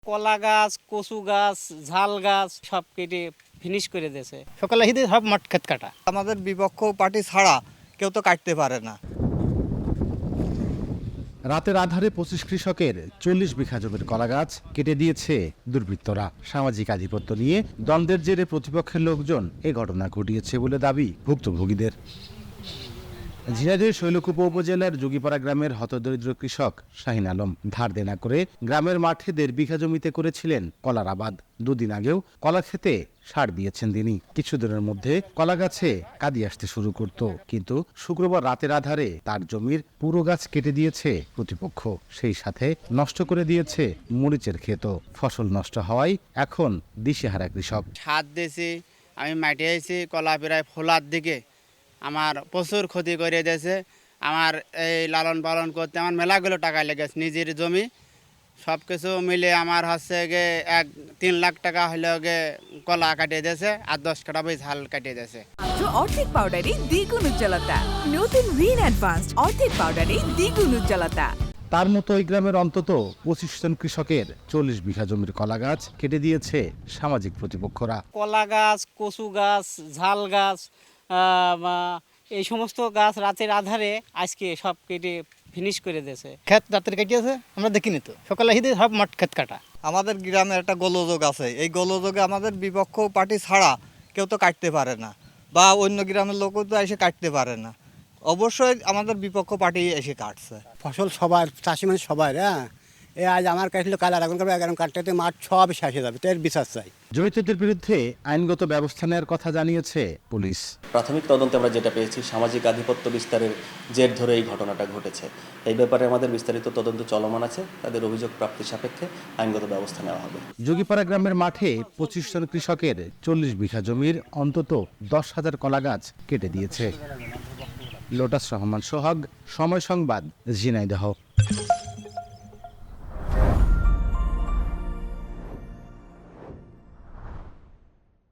কলা গাছ, কচু গাছ, ঝাল গাছ সব কেটে ফিনিশ করে দিয়েছে। সকালে হিদে সব মাঠ ক্ষেত কাটা। আমাদের বিপক্ষ পার্টি ছাড়া কেউ তো কাটতে পারে না। রাতের আধারে ২৫ কৃষকের ৪০ বিঘা জমির কলা গাছ কেটে দিয়েছে দুর্বৃত্তরা। সামাজিক আধিপত্য নিয়ে দ্বন্দ্বের জেরে প্রতিপক্ষের লোকজন এ ঘটনা ঘটিয়েছে বলে দাবি ভুক্তভোগীদের। ঝিনাইদহের শৈলকুপা উপজেলার যোগীপাড়া গ্রামের হতদরিদ্র কৃষক শাহিন আলম ধার দেনা করে গ্রামের মাঠে ১.৫ বিঘা জমিতে করেছিলেন কলার আবাদ। দুদিন আগেও কলা খেতে সার দিয়েছেন তিনি। কিছুদিনের মধ্যে কলা গাছে কাঁদি আসতে শুরু করত, কিন্তু শুক্রবার রাতের আধারে তার জমির পুরো গাছ কেটে দিয়েছে প্রতিপক্ষ। সেই সাথে নষ্ট করে দিয়েছে মরিচের ক্ষেত। ফসল নষ্ট হওয়ায় এখন দিশেহারা কৃষক। সার দিয়েছি, আমি মাটি আইছি, কলা প্রায় ফোলার দিকে আমার প্রচুর ক্ষতি করে দিয়েছে। আমার এই লালন পালন করতে আমার মেলাগুলো টাকা লেগেছে। নিজের জমি সব কিছু মিলে আমার হচ্ছে গে ৩ লাখ টাকা হলেও গে কলা কাটিয়ে দিয়েছে, আর ১০ কাটা বই ঝাল কাটিয়ে দিয়েছে। অর্ধেক পাউডারে দ্বিগুণ উজ্জ্বলতা। নতুন রিন অ্যাডভান্সড অর্ধেক পাউডারে দ্বিগুণ উজ্জ্বলতা। তার মতো এই গ্রামের অন্তত ২৫ জন কৃষকের ৪০ বিঘা জমির কলা গাছ কেটে দিয়েছে সামাজিক প্রতিপক্ষরা। কলা গাছ, কচু গাছ, ঝাল গাছ, এই সমস্ত গাছ রাতের আধারে আজকে সব কেটে ফিনিশ করে দিয়েছে। ক্ষেত রাতের কাটিয়েছে, আমরা দেখিনি তো। সকালে হিদে সব মাঠ ক্ষেত কাটা। আমাদের গ্রামে একটা গোলযোগ আছে, এই গোলযোগে আমাদের বিপক্ষ পার্টি ছাড়া কেউ তো কাটতে পারে না, বা অন্য গ্রামের লোকও তো এসে কাটতে পারে না। অবশ্যই আমাদের বিপক্ষ পার্টি এসে কাটছে। ফসল সবার, চাষি মানে সবার। হ্যাঁ, এ আজ আমার কাটলো, কাল আর এখন কাটবে, এখন কাটতে মাঠ সব শেষ হয়ে যাবে। তো এর বিচার চাই। জড়িতদের বিরুদ্ধে আইনগত ব্যবস্থা নেওয়ার কথা জানিয়েছে পুলিশ। প্রাথমিক তদন্তে আমরা যেটা পেয়েছি, সামাজিক আধিপত্য বিস্তারের জের ধরে এই ঘটনাটা ঘটেছে। এই ব্যাপারে আমাদের বিস্তারিত তদন্ত চলমান আছে। তাদের অভিযোগ প্রাপ্তি সাপেক্ষে আইনগত ব্যবস্থা নেওয়া হবে। যোগীপাড়া গ্রামের মাঠে ২৫ জন কৃষকের ৪০ বিঘা জমির অন্তত ১০,০০০ কলা গাছ কেটে দিয়েছে। লোটাস রহমান সোহাগ, সময় সংবাদ, ঝিনাইদহ।